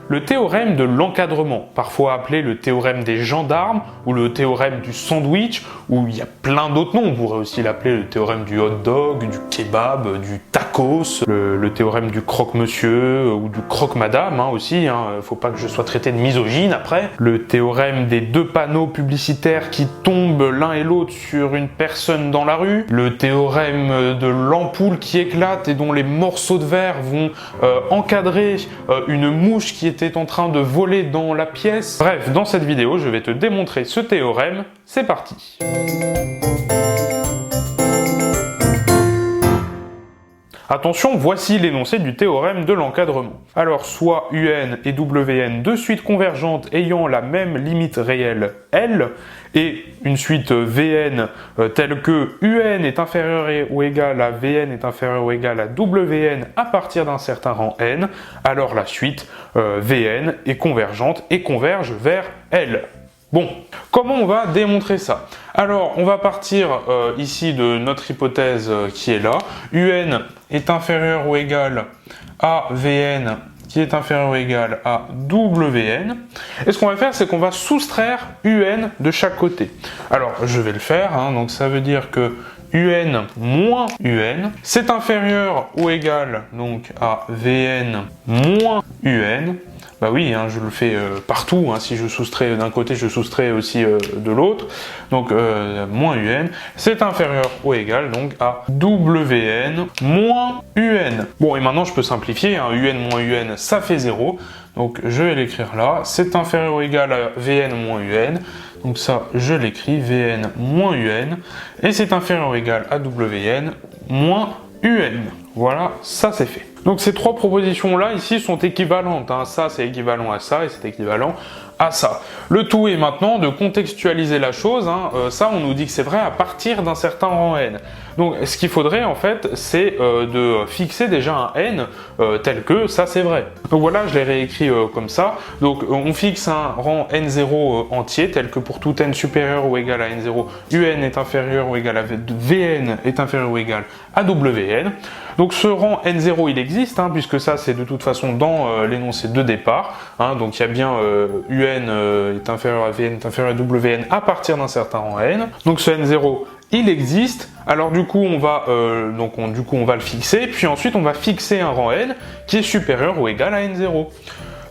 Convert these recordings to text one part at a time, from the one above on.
Le théorème de l'encadrement, parfois appelé le théorème des gendarmes ou le théorème du sandwich, ou il y a plein d'autres noms, on pourrait aussi l'appeler le théorème du hot dog, du kebab, du tacos, le théorème du croque-monsieur ou du croque-madame aussi, faut pas que je sois traité de misogyne après. Le théorème des deux panneaux publicitaires qui tombent l'un et l'autre sur une personne dans la rue, le théorème de l'ampoule qui éclate et dont les morceaux de verre vont encadrer une mouche qui était en train de voler dans la pièce. Bref, dans cette vidéo, je vais te démontrer ce théorème. C'est parti. Attention, voici l'énoncé du théorème de l'encadrement. Alors, soit UN et WN, deux suites convergentes ayant la même limite réelle L, et une suite VN telle que UN est inférieur ou égal à VN est inférieur ou égal à WN à partir d'un certain rang N, alors la suite VN est convergente et converge vers L. Bon, comment on va démontrer ça? Alors, on va partir ici de notre hypothèse qui est là. UN est inférieur ou égal à VN qui est inférieur ou égal à WN. Et ce qu'on va faire, c'est qu'on va soustraire UN de chaque côté. Alors, je vais le faire, donc ça veut dire que UN moins UN, c'est inférieur ou égal donc à VN moins UN. Bah oui, je le fais partout, si je soustrais d'un côté, je soustrais aussi de l'autre. Donc moins UN, c'est inférieur ou égal donc à WN moins UN. Bon, et maintenant je peux simplifier, UN moins UN, ça fait 0. Donc je vais l'écrire là, c'est inférieur ou égal à VN moins UN. Donc ça, je l'écris, VN moins UN. Et c'est inférieur ou égal à WN moins UN. Voilà, ça c'est fait. Donc ces trois propositions-là, ici, sont équivalentes. Ça, c'est équivalent à ça, et c'est équivalent à ça. Le tout est maintenant de contextualiser la chose. Ça, on nous dit que c'est vrai à partir d'un certain rang n. Donc ce qu'il faudrait, en fait, c'est de fixer déjà un n tel que ça, c'est vrai. Donc voilà, je l'ai réécrit comme ça. Donc on fixe un rang n0 entier, tel que pour tout n supérieur ou égal à n0, un est inférieur ou égal à vn est inférieur ou égal à wn. Donc ce rang n0 il existe, puisque ça c'est de toute façon dans l'énoncé de départ, donc il y a bien un est inférieur à vn est inférieur à wn à partir d'un certain rang n. Donc ce n0 il existe, alors du coup on va on va le fixer, puis ensuite on va fixer un rang n qui est supérieur ou égal à n0.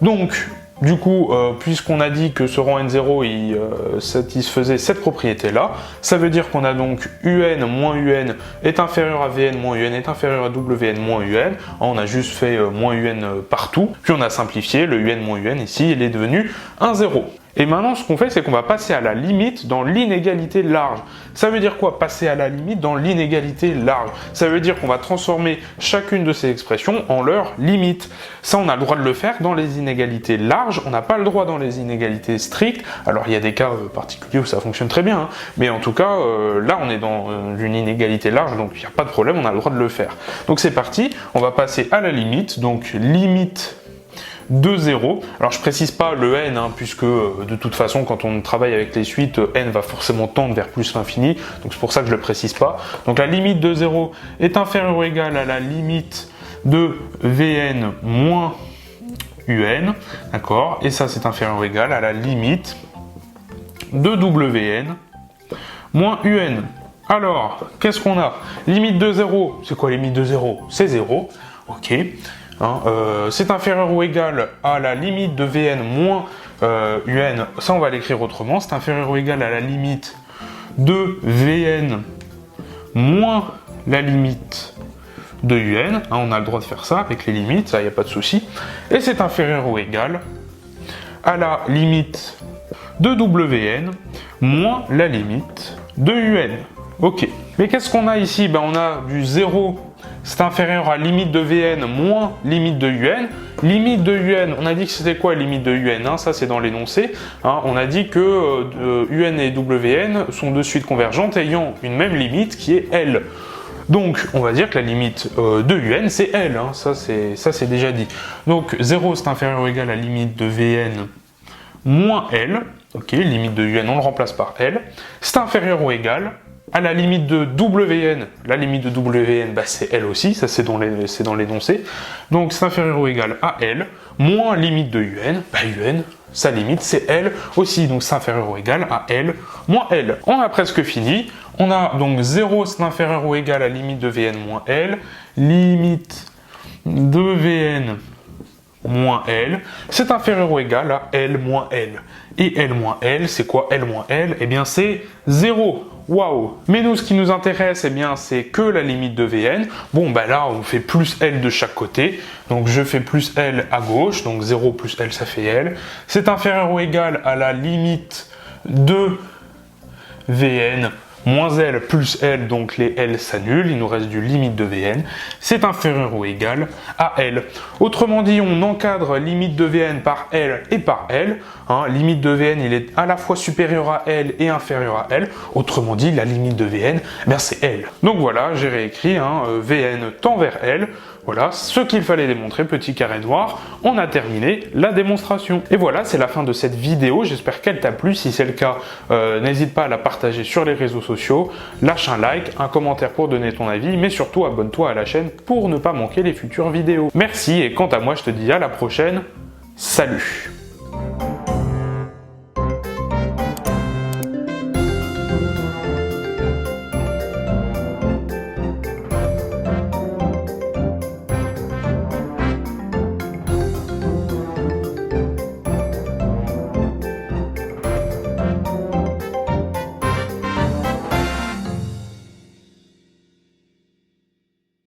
Donc du coup, puisqu'on a dit que ce rang n0 il satisfaisait cette propriété-là, ça veut dire qu'on a donc un moins un est inférieur à vn moins un est inférieur à wn moins un. On a juste fait moins un partout, puis on a simplifié, le un moins un ici, il est devenu un 0. Et maintenant, ce qu'on fait, c'est qu'on va passer à la limite dans l'inégalité large. Ça veut dire quoi, passer à la limite dans l'inégalité large? Ça veut dire qu'on va transformer chacune de ces expressions en leur limite. Ça, on a le droit de le faire dans les inégalités larges, on n'a pas le droit dans les inégalités strictes. Alors, il y a des cas particuliers où ça fonctionne très bien, mais en tout cas, là, on est dans une inégalité large, donc il n'y a pas de problème, on a le droit de le faire. Donc, c'est parti, on va passer à la limite, donc limite de 0. Alors je précise pas le n, puisque de toute façon quand on travaille avec les suites, n va forcément tendre vers plus l'infini, donc c'est pour ça que je le précise pas. Donc la limite de 0 est inférieure ou égale à la limite de vn moins un, d'accord, et ça c'est inférieur ou égal à la limite de wn moins un. Alors, qu'est-ce qu'on a? Limite de 0, c'est quoi limite de 0? C'est 0, ok. C'est inférieur ou égal à la limite de Vn moins un, ça on va l'écrire autrement, c'est inférieur ou égal à la limite de Vn moins la limite de un, on a le droit de faire ça avec les limites, ça il n'y a pas de souci, et c'est inférieur ou égal à la limite de Wn moins la limite de un. Ok, mais qu'est-ce qu'on a ici? On a du 0, c'est inférieur à limite de Vn moins limite de un. Limite de un, on a dit que c'était quoi limite de un, ça c'est dans l'énoncé. On a dit que un et Wn sont deux suites convergentes ayant une même limite qui est L. Donc on va dire que la limite de un c'est L, ça c'est déjà dit. Donc 0 c'est inférieur ou égal à la limite de Vn moins L. Ok, limite de un on le remplace par L. C'est inférieur ou égal à la limite de WN, la limite de WN, bah, c'est L aussi, ça c'est dans l'énoncé. Donc c'est inférieur ou égal à L, moins limite de UN, bah UN, sa limite c'est L aussi, donc c'est inférieur ou égal à L moins L. On a presque fini, on a donc 0 c'est inférieur ou égal à limite de Vn moins L, limite de Vn moins L, c'est inférieur ou égal à L moins L. Et L moins L, c'est quoi L moins L? Eh bien c'est 0. Waouh! Mais nous, ce qui nous intéresse, eh bien, c'est que la limite de Vn. Bon, bah là, on fait plus L de chaque côté. Donc, je fais plus L à gauche. Donc, 0 plus L, ça fait L. C'est inférieur ou égal à la limite de Vn moins L plus L, donc les L s'annulent, il nous reste du limite de Vn, c'est inférieur ou égal à L. Autrement dit, on encadre limite de Vn par L et par L. Limite de Vn, il est à la fois supérieur à L et inférieur à L. Autrement dit, la limite de Vn, c'est L. Donc voilà, j'ai réécrit Vn tend vers L. Voilà ce qu'il fallait démontrer, petit carré noir. On a terminé la démonstration. Et voilà, c'est la fin de cette vidéo. J'espère qu'elle t'a plu. Si c'est le cas, n'hésite pas à la partager sur les réseaux sociaux. Lâche un like, un commentaire pour donner ton avis, mais surtout abonne-toi à la chaîne pour ne pas manquer les futures vidéos. Merci et quant à moi, je te dis à la prochaine. Salut!